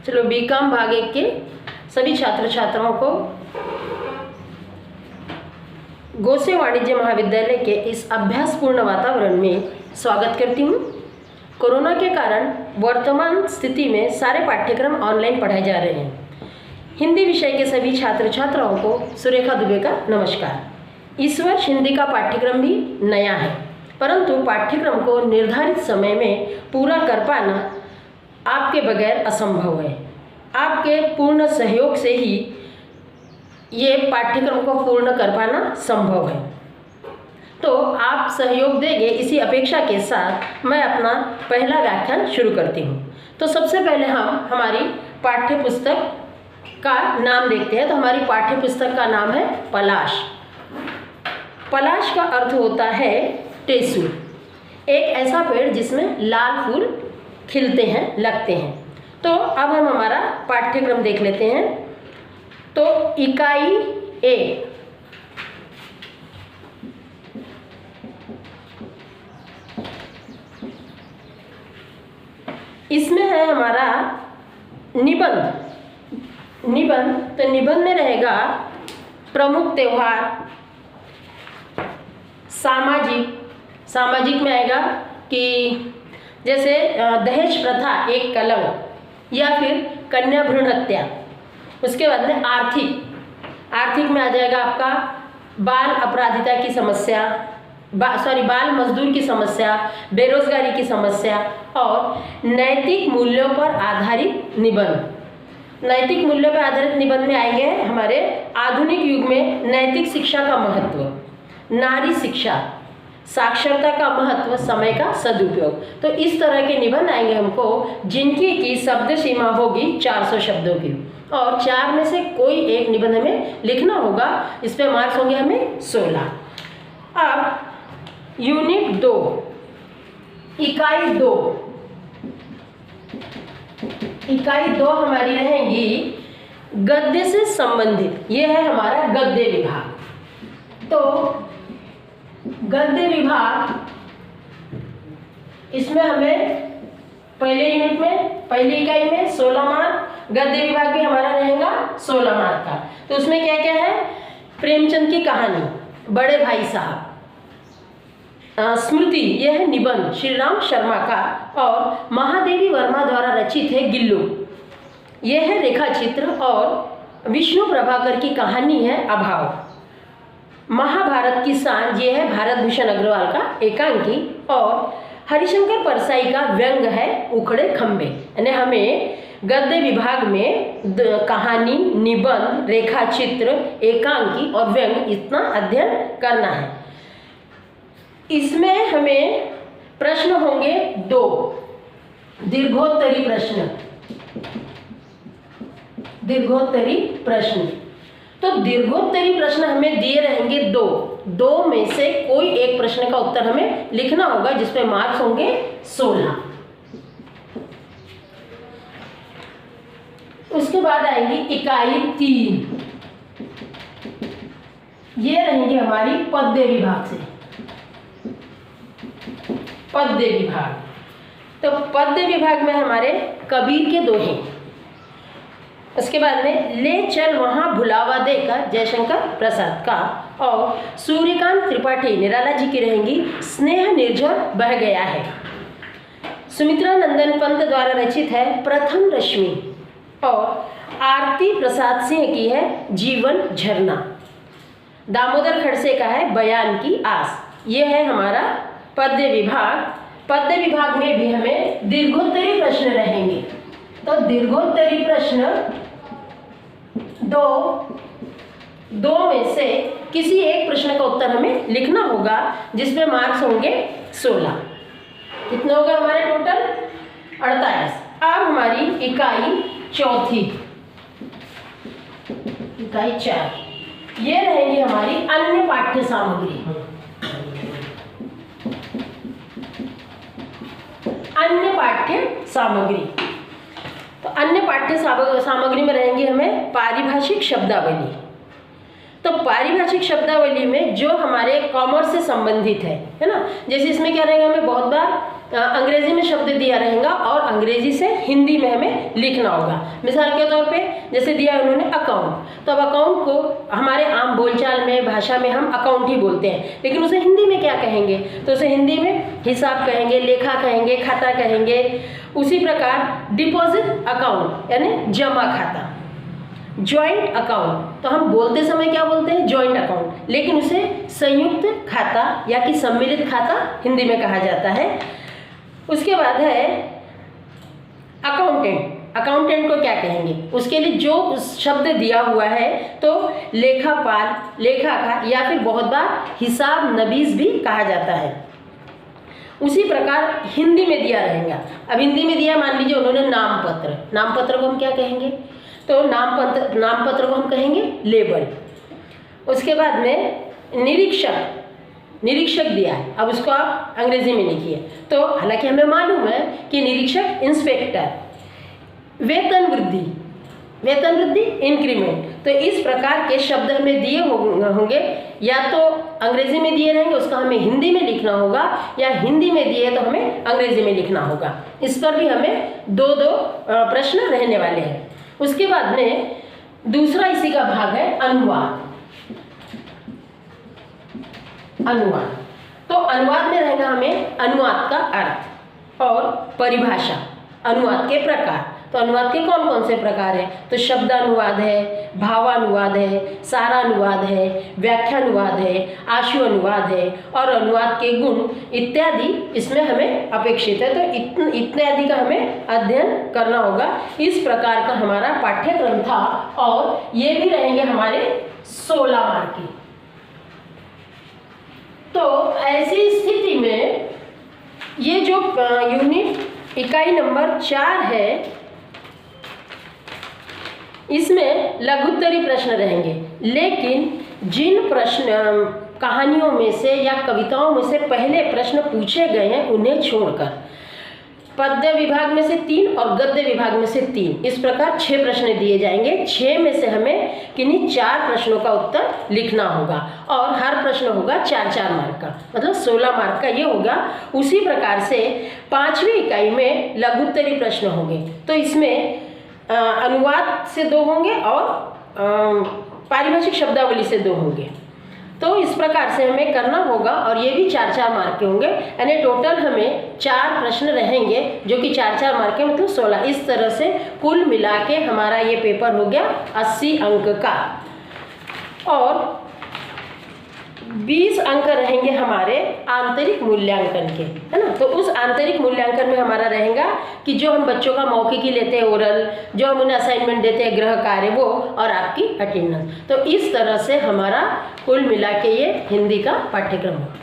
चलो बीकॉम भाग 1 के सभी छात्र छात्राओं को गोसे वाणिज्य महाविद्यालय के इस अभ्यासपूर्ण वातावरण में स्वागत करती हूँ। कोरोना के कारण वर्तमान स्थिति में सारे पाठ्यक्रम ऑनलाइन पढ़ाए जा रहे हैं। हिंदी विषय के सभी छात्र छात्राओं को सुरेखा दुबे का नमस्कार। इस वर्ष हिंदी का पाठ्यक्रम भी नया है, परंतु पाठ्यक्रम को निर्धारित समय में पूरा कर पाना आपके बगैर असंभव है। आपके पूर्ण सहयोग से ही ये पाठ्यक्रम को पूर्ण कर पाना संभव है, तो आप सहयोग देंगे इसी अपेक्षा के साथ मैं अपना पहला व्याख्यान शुरू करती हूँ। तो सबसे पहले हम हमारी पाठ्य पुस्तक का नाम देखते हैं। तो हमारी पाठ्य पुस्तक का नाम है पलाश। पलाश का अर्थ होता है टेसू, एक ऐसा पेड़ जिसमें लाल फूल खिलते हैं, लगते हैं। तो अब हम हमारा पाठ्यक्रम देख लेते हैं। तो इकाई 1 इसमें है हमारा निबंध। तो निबंध में रहेगा प्रमुख त्योहार, सामाजिक में आएगा कि जैसे दहेज प्रथा एक कलंक या फिर कन्या भ्रूण हत्या। उसके बाद में आर्थिक में आ जाएगा आपका बाल अपराधिता की समस्या, बाल मजदूर की समस्या, बेरोजगारी की समस्या और नैतिक मूल्यों पर आधारित निबंध। नैतिक मूल्यों पर आधारित निबंध में आएंगे हमारे आधुनिक युग में नैतिक शिक्षा का महत्व, नारी शिक्षा, साक्षरता का महत्व, समय का सदुपयोग। तो इस तरह के निबंध आएंगे हमको, जिनकी की शब्द सीमा होगी 400 शब्दों की, और 4 में से कोई एक निबंध हमें लिखना होगा। इस पे मार्क्स होंगे हमें 16। अब यूनिट 2 इकाई 2 हमारी रहेंगी गद्य से संबंधित। ये है हमारा गद्य विभाग। तो गद्य विभाग, इसमें हमें पहले यूनिट में, पहली इकाई में 16 मार्क, गद्य विभाग भी हमारा रहेगा 16 मार्क का। तो उसमें क्या क्या है? प्रेमचंद की कहानी, बड़े भाई साहब, स्मृति, यह है निबंध श्री राम शर्मा का, और महादेवी वर्मा द्वारा रचित है गिल्लू, यह है रेखा चित्र, और विष्णु प्रभाकर की कहानी है अभाव। महाभारत की सांझ, ये है भारत भूषण अग्रवाल का एकांकी, और हरिशंकर परसाई का व्यंग है उखड़े खंबे। यानी हमें गद्य विभाग में कहानी, निबंध, रेखा चित्र, एकांकी और व्यंग इतना अध्ययन करना है। इसमें हमें प्रश्न होंगे 2 दीर्घोत्तरी प्रश्न। तो दीर्घोत्तरी प्रश्न हमें दिए रहेंगे 2 में से कोई एक प्रश्न का उत्तर हमें लिखना होगा, जिसपे मार्क्स होंगे 16। उसके बाद आएंगी इकाई 3, ये रहेंगे हमारी पद्य विभाग से। पद्य विभाग, तो पद्य विभाग में हमारे कबीर के दोहे, उसके बाद में ले चल वहाँ भुलावा देकर जयशंकर प्रसाद का, और सूर्यकांत त्रिपाठी निराला जी की रहेंगी स्नेह निर्झर बह गया है। सुमित्रा नंदन पंत द्वारा रचित है प्रथम रश्मि, और आरती प्रसाद सिंह की है जीवन झरना। दामोदर खड़से का है बयान की आस। ये है हमारा पद्य विभाग। पद्य विभाग में भी हमें दीर्घोत्तरी प्रश्न रहेंगे। तो दीर्घोत्तरी प्रश्न 2 में से किसी एक प्रश्न का उत्तर हमें लिखना होगा, जिसमें मार्क्स होंगे 16। कितने होगा हमारे टोटल? 48। अब हमारी इकाई 4, इकाई 4, ये रहेगी हमारी अन्य पाठ्य सामग्री। अन्य पाठ्य सामग्री, तो अन्य पाठ्य सामग्री में रहेंगी हमें पारिभाषिक शब्दावली। तो पारिभाषिक शब्दावली में जो हमारे कॉमर्स से संबंधित है ना, जैसे इसमें क्या रहेगा, हमें बहुत बार अंग्रेजी में शब्द दिया रहेगा और अंग्रेजी से हिंदी में हमें लिखना होगा। मिसाल के तौर पे जैसे दिया उन्होंने अकाउंट, तो अब अकाउंट को हमारे आम बोलचाल में भाषा में हम अकाउंट ही बोलते हैं, लेकिन उसे हिंदी में क्या कहेंगे? तो उसे हिंदी में हिसाब कहेंगे, लेखा कहेंगे, खाता कहेंगे। उसी प्रकार डिपॉजिट अकाउंट यानी जमा खाता, जॉइंट अकाउंट तो हम बोलते समय क्या बोलते हैं? जॉइंट अकाउंट, लेकिन उसे संयुक्त खाता या कि सम्मिलित खाता हिंदी में कहा जाता है। उसके बाद है अकाउंटेंट। अकाउंटेंट को क्या कहेंगे? उसके लिए जो शब्द दिया हुआ है तो लेखापाल, लेखाकार या फिर बहुत बार हिसाब नबीस भी कहा जाता है। उसी प्रकार हिंदी में दिया रहेगा। अब हिंदी में दिया, मान लीजिए उन्होंने नामपत्र, नामपत्र को हम क्या कहेंगे? तो नामपत्र को हम कहेंगे लेबल। उसके बाद में निरीक्षक, निरीक्षक दिया है, अब उसको आप अंग्रेजी में लिखिए। तो हालांकि हमें मालूम है कि निरीक्षक इंस्पेक्टर, वेतन वृद्धि, वेतन वृद्धि इंक्रीमेंट। तो इस प्रकार के शब्द हमें दिए होंगे, या तो अंग्रेजी में दिए रहेंगे उसका हमें हिंदी में लिखना होगा, या हिंदी में दिए तो हमें अंग्रेजी में लिखना होगा। इस पर भी हमें दो प्रश्न रहने वाले हैं। उसके बाद में दूसरा इसी का भाग है अनुवाद। अनुवाद, तो अनुवाद में रहेगा हमें अनुवाद का अर्थ और परिभाषा, अनुवाद के प्रकार। तो अनुवाद के कौन कौन से प्रकार हैं? तो शब्दानुवाद है, भावानुवाद है, सारानुवाद है, व्याख्यानुवाद है, आशु अनुवाद है और अनुवाद के गुण इत्यादि इसमें हमें अपेक्षित है। तो इत्यादि का हमें अध्ययन करना होगा। इस प्रकार का हमारा पाठ्यक्रम था और ये भी रहेंगे हमारे 16 मार्क के। तो ऐसी स्थिति में ये जो यूनिट इकाई नंबर 4 है, इसमें लघुत्तरी प्रश्न रहेंगे, लेकिन जिन प्रश्न कहानियों में से या कविताओं में से पहले प्रश्न पूछे गए हैं उन्हें छोड़कर पद्य विभाग में से 3 और गद्य विभाग में से 3, इस प्रकार 6 प्रश्न दिए जाएंगे। 6 में से हमें किन्हीं 4 प्रश्नों का उत्तर लिखना होगा और हर प्रश्न होगा 4-4 मार्क का, मतलब 16 मार्क का ये होगा। उसी प्रकार से 5वीं इकाई में लघुत्तरी प्रश्न होंगे, तो इसमें अनुवाद से 2 होंगे और पारिभाषिक शब्दावली से 2 होंगे। तो इस प्रकार से हमें करना होगा और ये भी 4-4 मार्क के होंगे, यानी टोटल हमें 4 प्रश्न रहेंगे जो कि 4-4 मार्क के, मतलब 16। इस तरह से कुल मिला के हमारा ये पेपर हो गया 80 अंक का और 20 अंक रहेंगे हमारे आंतरिक मूल्यांकन के, है ना। तो उस आंतरिक मूल्यांकन में हमारा रहेगा कि जो हम बच्चों का मौखिकी लेते हैं ओरल, जो हम उन्हें असाइनमेंट देते हैं गृह कार्य, वो और आपकी अटेंडेंस। तो इस तरह से हमारा कुल मिला के ये हिंदी का पाठ्यक्रम होगा।